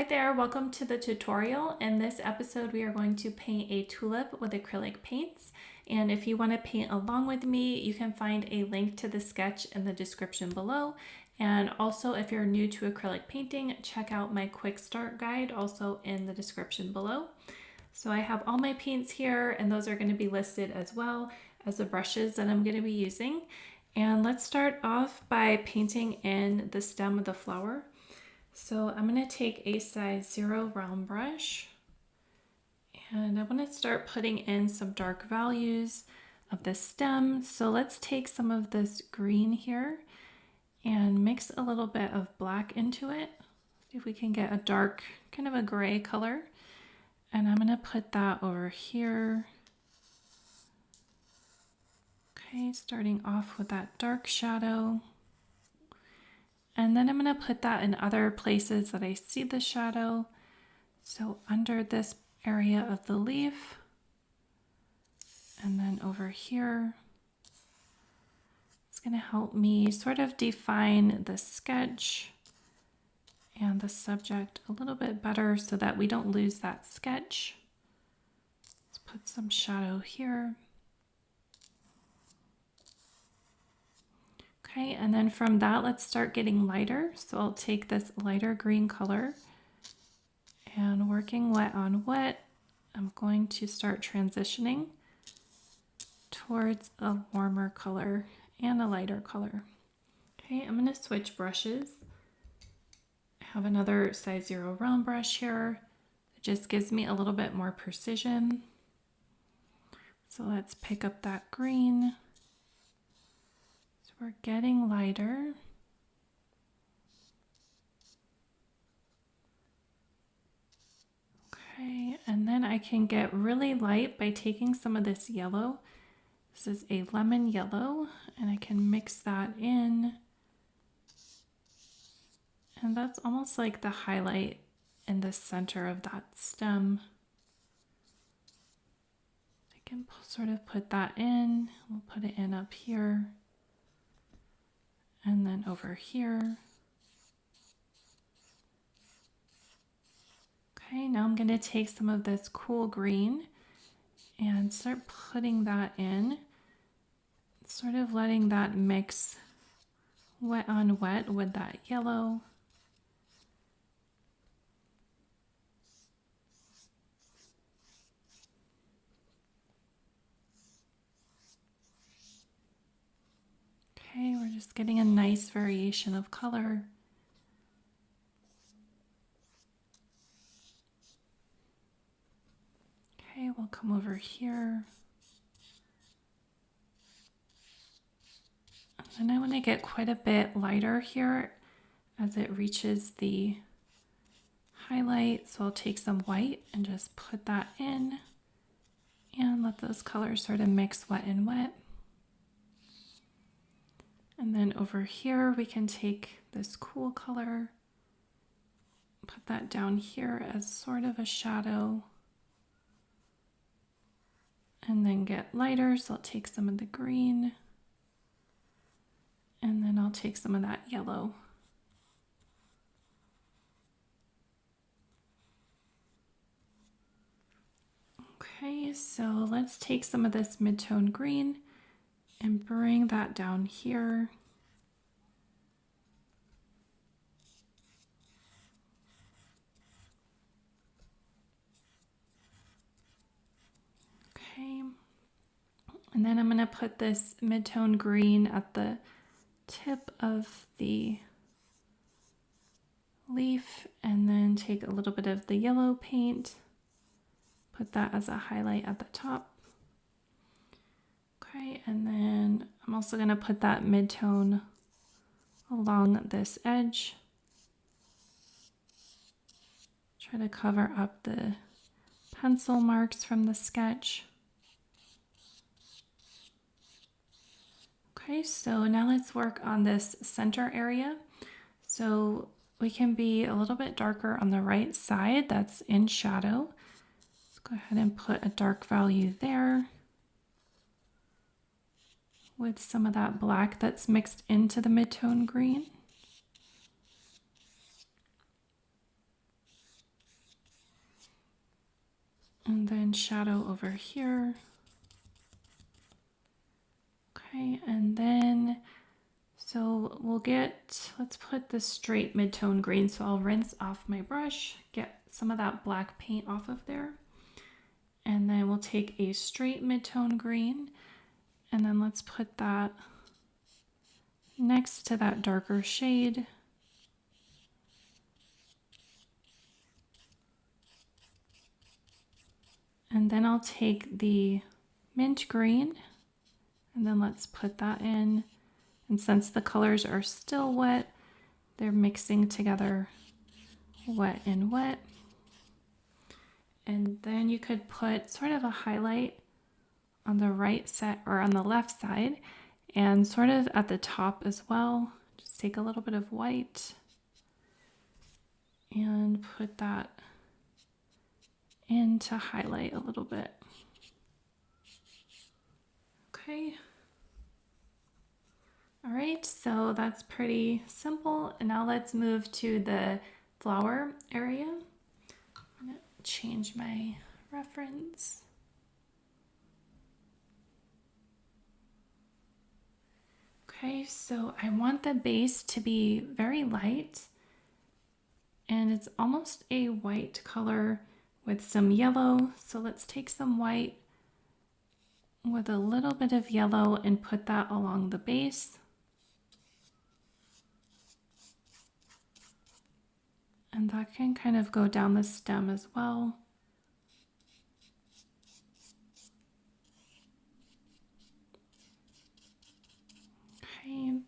Hi there, welcome to the tutorial. In this episode we are going to paint a tulip with acrylic paints, and if you want to paint along with me you can find a link to the sketch in the description below. And also, if you're new to acrylic painting, check out my quick start guide also in the description below. So I have all my paints here, and those are going to be listed as well as the brushes that I'm going to be using. And let's start off by painting in the stem of the flower. So I'm going to take a size 0 round brush, and I want to start putting in some dark values of the stem. So let's take some of this green here and mix a little bit of black into it. See if we can get a dark, kind of a gray color. And I'm going to put that over here. Okay, starting off with that dark shadow. And then I'm going to put that in other places that I see the shadow. So under this area of the leaf, and then over here. It's going to help me sort of define the sketch and the subject a little bit better so that we don't lose that sketch. Let's put some shadow here. Okay, and then from that, let's start getting lighter. So I'll take this lighter green color and working wet on wet, I'm going to start transitioning towards a warmer color and a lighter color. Okay, I'm going to switch brushes. I have another size 0 round brush here. It just gives me a little bit more precision. So let's pick up that green. We're getting lighter. Okay, and then I can get really light by taking some of this yellow. This is a lemon yellow, and I can mix that in. And that's almost like the highlight in the center of that stem. I can sort of put that in. We'll put it in up here. And then over here. Okay, now I'm going to take some of this cool green and start putting that in, sort of letting that mix wet on wet with that yellow. Okay, we're just getting a nice variation of color. Okay, we'll come over here. And I want to get quite a bit lighter here as it reaches the highlight. So I'll take some white and just put that in and let those colors sort of mix wet and wet. And then over here, we can take this cool color, put that down here as sort of a shadow, and then get lighter. So I'll take some of the green, and then I'll take some of that yellow. Okay, so let's take some of this mid-tone green and bring that down here. Okay, and then I'm going to put this mid-tone green at the tip of the leaf, and then take a little bit of the yellow paint, put that as a highlight at the top. Okay, and then I'm also going to put that mid-tone along this edge. Try to cover up the pencil marks from the sketch. Okay, so now let's work on this center area. So we can be a little bit darker on the right side, that's in shadow. Let's go ahead and put a dark value there with some of that black that's mixed into the mid-tone green. And then shadow over here. Okay, and then, so we'll get, let's put the straight mid-tone green. So I'll rinse off my brush, get some of that black paint off of there. And then we'll take a straight mid-tone green, and then let's put that next to that darker shade. And then I'll take the mint green, and then let's put that in. And since the colors are still wet, they're mixing together, wet and wet. And then you could put sort of a highlight on the right side or on the left side, and sort of at the top as well. Just take a little bit of white and put that in to highlight a little bit. Okay. All right, so that's pretty simple. And now let's move to the flower area. I'm gonna change my reference. Okay, so I want the base to be very light, and it's almost a white color with some yellow. So let's take some white with a little bit of yellow and put that along the base. And that can kind of go down the stem as well. Okay,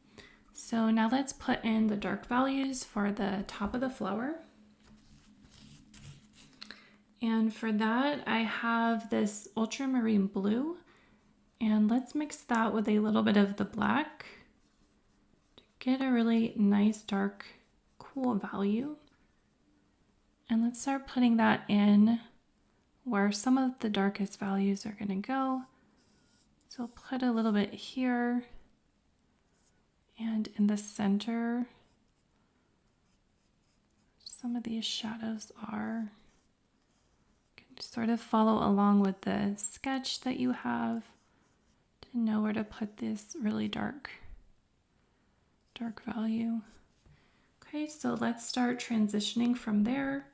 so now let's put in the dark values for the top of the flower. And for that, I have this Ultramarine Blue, and let's mix that with a little bit of the black to get a really nice, dark, cool value. And let's start putting that in where some of the darkest values are gonna go. So I'll put a little bit here and in the center. Some of these shadows are. Sort of follow along with the sketch that you have to know where to put this really dark value. Okay, so let's start transitioning from there.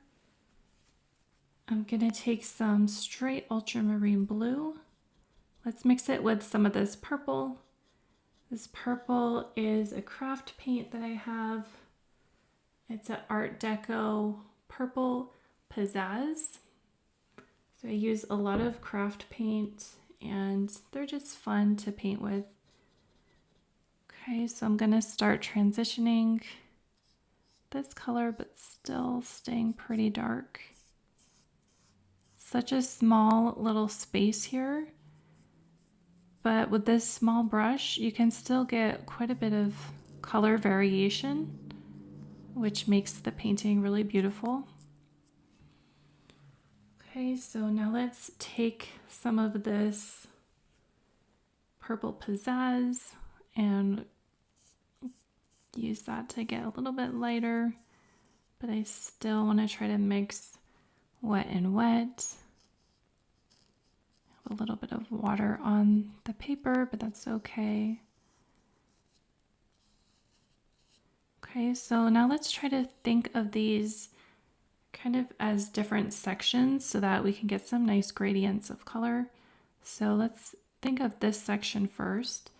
I'm gonna take some straight ultramarine blue. Let's mix it with some of this purple. This purple is a craft paint that I have. It's an Art Deco purple Pizzaz. So I use a lot of craft paint, and they're just fun to paint with. Okay, so I'm gonna start transitioning this color, but still staying pretty dark. Such a small little space here, but with this small brush, you can still get quite a bit of color variation, which makes the painting really beautiful. Okay, so now let's take some of this purple Pizzaz and use that to get a little bit lighter, but I still want to try to mix wet and wet. Have a little bit of water on the paper, but that's okay. Okay, so now let's try to think of these kind of as different sections so that we can get some nice gradients of color. So let's think of this section first.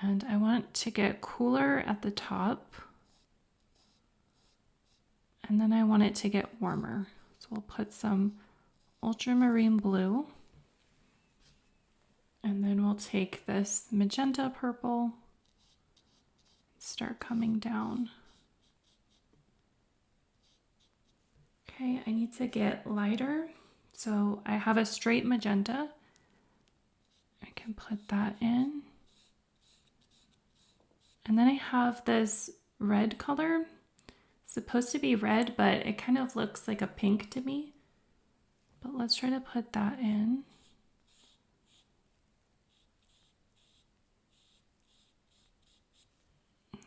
And I want to get cooler at the top. And then I want it to get warmer. So we'll put some ultramarine blue. And then we'll take this magenta purple, start coming down. Okay, I need to get lighter. So I have a straight magenta. I can put that in. And then I have this red color. It's supposed to be red, but it kind of looks like a pink to me. But let's try to put that in.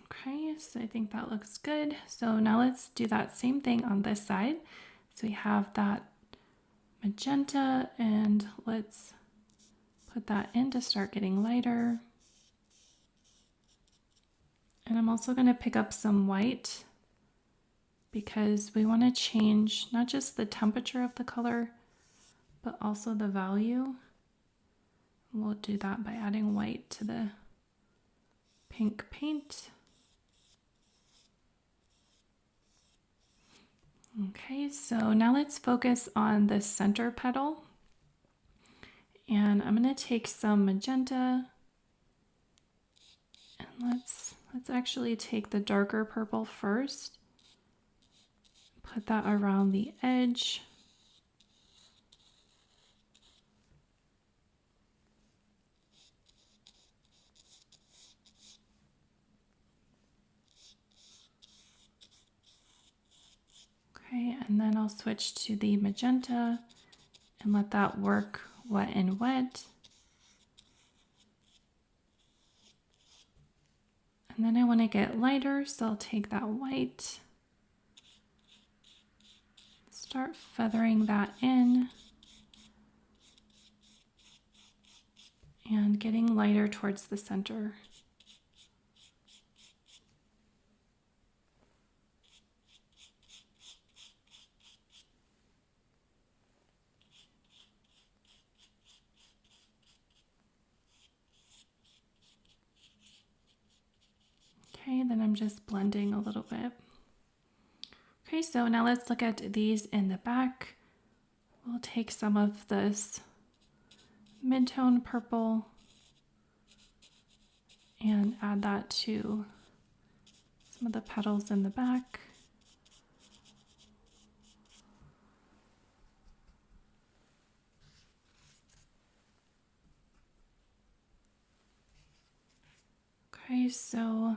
Okay, so I think that looks good. So now let's do that same thing on this side. So we have that magenta, and let's put that in to start getting lighter. And I'm also going to pick up some white because we want to change not just the temperature of the color, but also the value. We'll do that by adding white to the pink paint. Okay, so now let's focus on the center petal. And I'm going to take some magenta, and let's actually take the darker purple first. Put that around the edge. Okay, and then I'll switch to the magenta and let that work wet and wet. And then I want to get lighter, so I'll take that white, start feathering that in, and getting lighter towards the center. Okay, then I'm just blending a little bit. Okay, so now let's look at these in the back. We'll take some of this mid-tone purple and add that to some of the petals in the back. Okay, so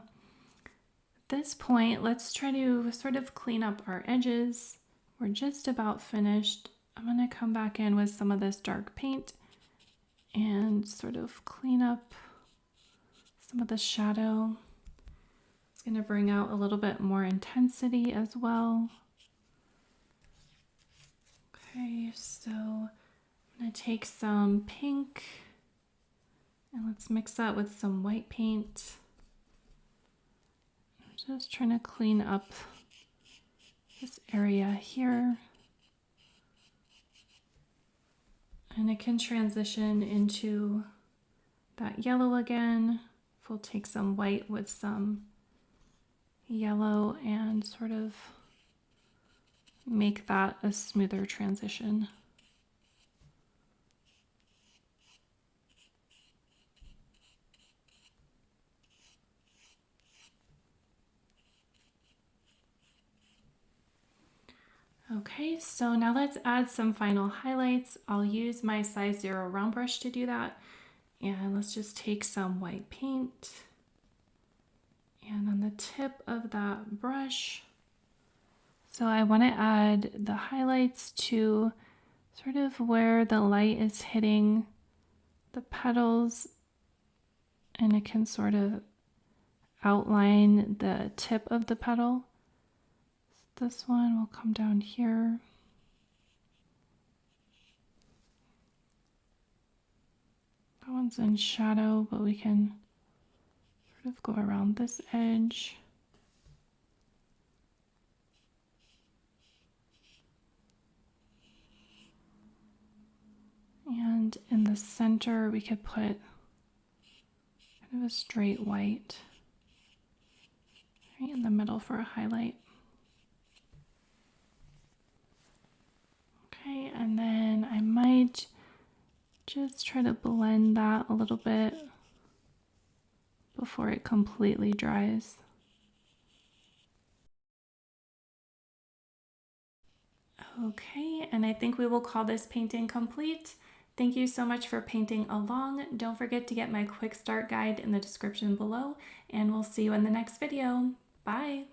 at this point, let's try to sort of clean up our edges. We're just about finished. I'm going to come back in with some of this dark paint and sort of clean up some of the shadow. It's going to bring out a little bit more intensity as well. Okay, so I'm going to take some pink and let's mix that with some white paint. I'm just trying to clean up this area here. And it can transition into that yellow again. We'll take some white with some yellow and sort of make that a smoother transition. Okay, so now let's add some final highlights. I'll use my size 0 round brush to do that. And let's just take some white paint. And on the tip of that brush, so I want to add the highlights to sort of where the light is hitting the petals, and it can sort of outline the tip of the petal. This one will come down here. That one's in shadow, but we can sort of go around this edge. And in the center, we could put kind of a straight white right in the middle for a highlight. Okay, and then I might just try to blend that a little bit before it completely dries. Okay, and I think we will call this painting complete. Thank you so much for painting along. Don't forget to get my quick start guide in the description below, and we'll see you in the next video. Bye!